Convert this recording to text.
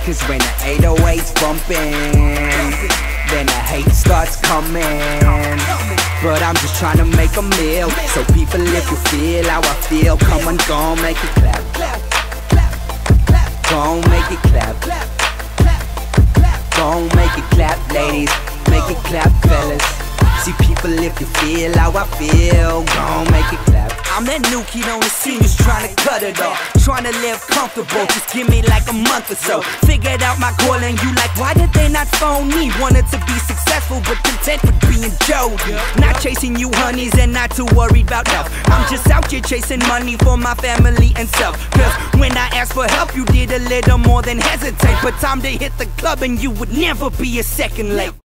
Cause when the 808's bumping, then the hate starts coming. But I'm just trying to make a meal. So people, if you feel how I feel, come on, gon' make it clap. Gon' make it clap. Gon' make it clap, ladies. Make it clap, fellas. See people, if you feel how I feel, gon' make it clap. I'm that new kid on the scene who's trying to cut it off, trying to live comfortable, just give me like a month or so. Figured out my calling, you like, why did they not phone me? Wanted to be successful, but content with being Jody. Not chasing you honeys and not too worried about health. I'm just out here chasing money for my family and self. Cause when I asked for help, you did a little more than hesitate. But time to hit the club and you would never be a second late.